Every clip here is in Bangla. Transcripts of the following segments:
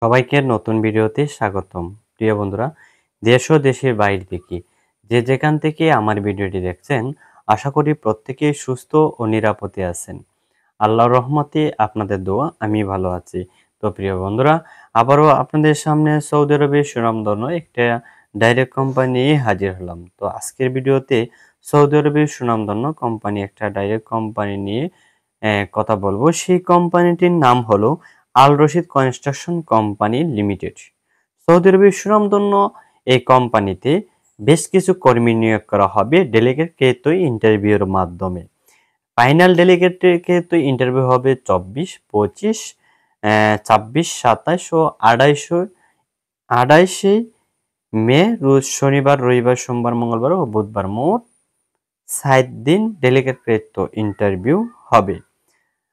সবাইকে নতুন ভিডিওতে স্বাগতম। প্রিয় বন্ধুরা, দেশ ও দেশের বাইরে থেকে যে যেখান থেকে আমার ভিডিওটি দেখছেন, আশা করি প্রত্যেকেই সুস্থ ও নিরাপদে আছেন। আল্লাহর রহমতে আপনাদের দোয়া আমি ভালো আছি। তো প্রিয় বন্ধুরা, আবারও আপনাদের সামনে সৌদি আরবের সুনামধন্য একটা ডাইরেক্ট কোম্পানি নিয়ে হাজির হলাম। তো আজকের ভিডিওতে সৌদি আরবের সুনামধন্য কোম্পানি একটা ডাইরেক্ট কোম্পানি নিয়ে কথা বলবো। সেই কোম্পানিটির নাম হলো Al Rashid construction company limited. Saudi আরবের সুনামধন্য এই কোম্পানিতে বেশ কিছু কর্মী নিয়োগ করা হবে ডেলিগেট ইন্টারভিউর মাধ্যমে। ফাইনাল ডেলিগেটকে তো ইন্টারভিউ হবে 24, 25, 26, 27 ও 28 মে, রোজ শনিবার, রবিবার, সোমবার, মঙ্গলবার ও বুধবার, মোট 7 দিন ডেলিগেট তো ইন্টারভিউ হবে।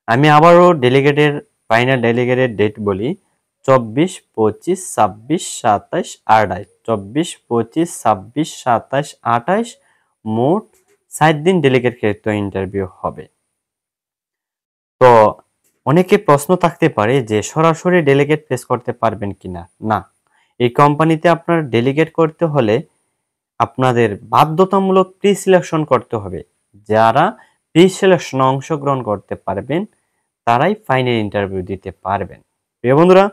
আমি আবারও ফাইনাল ডেলিগেটের ডেট বলি: 24, 25, 26, 27, 28। 24, 25, 26, 27, 28 মোট 7 দিন ডেলিগেট তো ইন্টারভিউ হবে। তো অনেকে প্রশ্ন থাকতে পারে যে সরাসরি ডেলিগেট প্লেস করতে পারবেন কিনা। না, এই কোম্পানিতে আপনার ডেলিগেট করতে হলে আপনাদের বাধ্যতামূলক প্রি সিলেকশন করতে হবে। যারা প্রি সিলেকশনে অংশগ্রহণ করতে পারবেন তারাই ফাইনাল ইন্টারভিউ দিতে পারবেন। প্রিয় বন্ধুরা,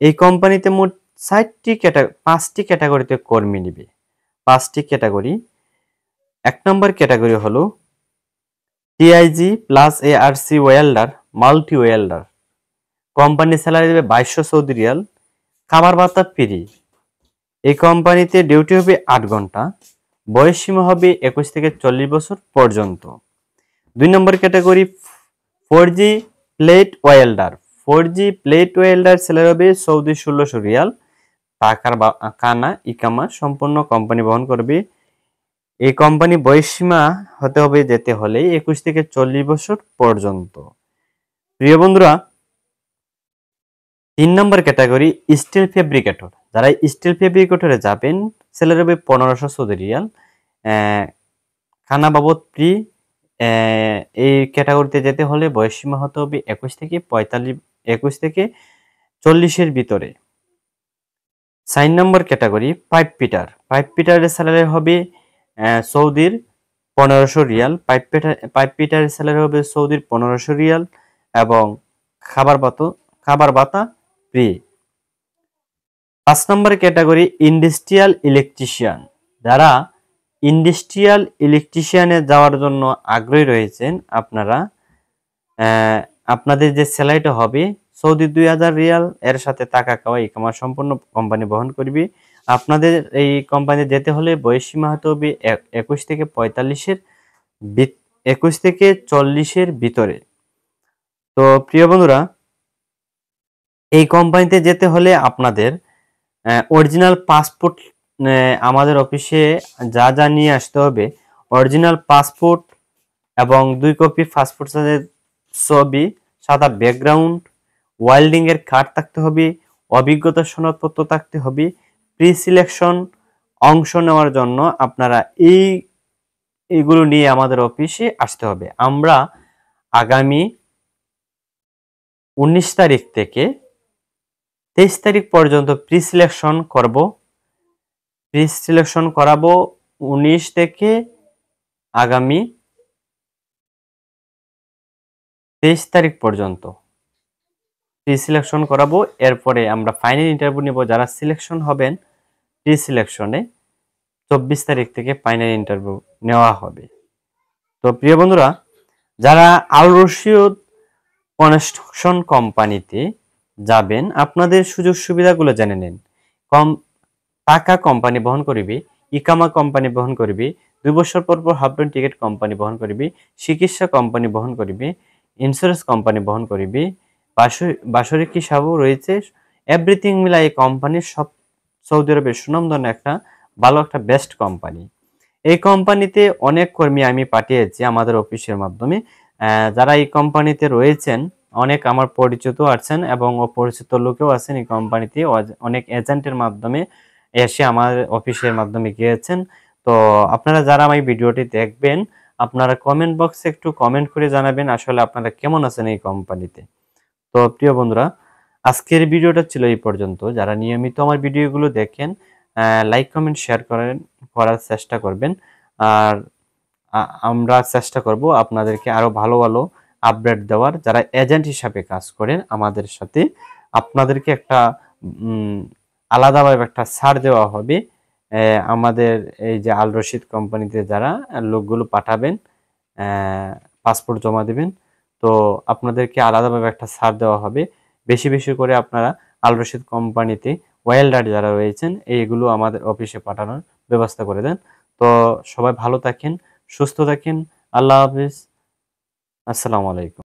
এই কোম্পানিতে মোট 5টি ক্যাটাগরিতে কর্মী নিবে। 5টি ক্যাটাগরি। 1 নম্বর ক্যাটাগরি হলো TIG plus ARC welder, multi welder. Company salary দেবে 2200 সৌদি রিয়াল, খাবার ভাতা ফ্রি। এই কোম্পানিতে ডিউটি হবে 8 ঘন্টা, বয়স সীমা হবে 21 থেকে 40 বছর পর্যন্ত। 2 নম্বর ক্যাটাগরি 4জি প্লেট ওয়েল্ডার। 4জি প্লেট ওয়েল্ডার স্যালারি হবে সৌদি 1600 রিয়াল, টাকার কানা ইকামা সম্পূর্ণ কোম্পানি বহন করবে। এই কোম্পানি বয়স সীমা হতে হবে যেতে হলে 21 থেকে 40 বছর পর্যন্ত। প্রিয় বন্ধুরা, 3 নম্বর ক্যাটাগরি স্টিল ফেব্রিকেটর। যারা স্টিল ফেব্রিকেটরে যাবেন স্যালারি হবে 1500 সৌদি রিয়াল, খানা বাবদ ফ্রি। এই ক্যাটাগরিতে যেতে হলে বয়স সীমা হতে হবে 21 থেকে 40-এর ভিতরে। 4 নম্বর ক্যাটাগরি পাইপ পিটার। পাইপ পিটারের স্যালারি হবে সৌদির 1500 রিয়াল। পাইপ পিটারের স্যালারি হবে সৌদির 1500 রিয়াল এবং খাবার ভাতা ফ্রি। 5 নম্বর ক্যাটাগরি ইন্ডাস্ট্রিয়াল ইলেকট্রিশিয়ান। যারা ইন্ডাস্ট্রিয়াল ইলেকট্রিশিয়ানে যাওয়ার জন্য আগ্রহী রয়েছেন আপনারা, আপনাদের যে স্যালারিটা হবে সৌদি 2000 রিয়াল, এর সাথে টাকা খাওয়া ইকামা সম্পূর্ণ কোম্পানি বহন করবে। আপনাদের এই কোম্পানি যেতে হলে বয়স সীমা হতে হবে 21 থেকে 40-এর ভিতরে। তো প্রিয় বন্ধুরা, এই কোম্পানিতে যেতে হলে আপনাদের অরিজিনাল পাসপোর্ট আমাদের অফিসে যা যা নিয়ে আসতে হবে: অরিজিনাল পাসপোর্ট এবং 2 কপি পাসপোর্ট সাইজের ছবি, সাদা ব্যাকগ্রাউন্ড, ওয়েল্ডিং এর কার্ড থাকতে হবে, অভিজ্ঞতা সনদপত্র থাকতে হবে। প্রি সিলেকশন অংশ নেওয়ার জন্য আপনারা এইগুলো নিয়ে আমাদের অফিসে আসতে হবে। আমরা আগামী 19 তারিখ থেকে 23 তারিখ পর্যন্ত প্রি সিলেকশন করাবো। 19 থেকে আগামী 23 তারিখ পর্যন্ত প্রি সিলেকশন করাবো। এরপরে আমরা ফাইনাল ইন্টারভিউ নেব। যারা সিলেকশন হবেন প্রি সিলেকশনে 24 তারিখ থেকে ফাইনাল ইন্টারভিউ নেওয়া হবে। তো প্রিয় বন্ধুরা, যারা আল রশিদ কনস্ট্রাকশন কোম্পানিতে যাবেন আপনাদের সুযোগ সুবিধাগুলো জেনে নিন। টাকা কোম্পানি বহন করবে, ইকামা কোম্পানি বহন করবে, 2 বছর পর হাফ টিকিট কোম্পানি বহন করবে, চিকিৎসা কোম্পানি বহন করবে, ইন্স্যুরেন্স কোম্পানি বহন করবে, বাৎসরিক হিসাবও রয়েছে। এভরিথিং মিলাই এই কোম্পানির সব সৌদি আরবের সুনামধন্য ভালো একটা বেস্ট কোম্পানি। এই কোম্পানিতে অনেক কর্মী আমি পাঠিয়েছি আমাদের অফিসের মাধ্যমে। যারা এই কোম্পানিতে রয়েছেন অনেক আমার পরিচিত আছেন এবং অপরিচিত লোকেও আছেন। এই কোম্পানিতে অনেক এজেন্টের মাধ্যমে এসে আমার অফিসের মাধ্যমে গিয়েছেন। তো আপনারা যারা আমার ভিডিওটি দেখবেন আপনারা কমেন্ট বক্সে একটু কমেন্ট করে জানাবেন আসলে আপনারা কেমন আছেন এই কোম্পানিতে। তো প্রিয় বন্ধুরা, আজকের ভিডিওটা ছিল এই পর্যন্ত। যারা নিয়মিত আমার ভিডিওগুলো দেখেন, লাইক কমেন্ট শেয়ার করার চেষ্টা করবেন। আর আমরা চেষ্টা করব আপনাদেরকে আরো ভালো ভালো আপডেট দেওয়ার। যারা এজেন্ট হিসাবে কাজ করেন আমাদের সাথে, আপনাদেরকে একটা আলাদাভাবে একটা ছাড় দেওয়া হবে। আমাদের এই যে আল রশিদ কোম্পানিতে যারা লোকগুলো পাঠাবেন, পাসপোর্ট জমা দিবেন, তো আপনাদেরকে আলাদাভাবে একটা ছাড় দেওয়া হবে। বেশি বেশি করে আপনারা আল রশিদ কোম্পানিতে ওয়েল্ডার যারা রয়েছেন এইগুলো আমাদের অফিসে পাঠানোর ব্যবস্থা করে দেন। তো সবাই ভালো থাকেন, সুস্থ থাকেন। আল্লাহ হাফিজ। আসসালামু আলাইকুম।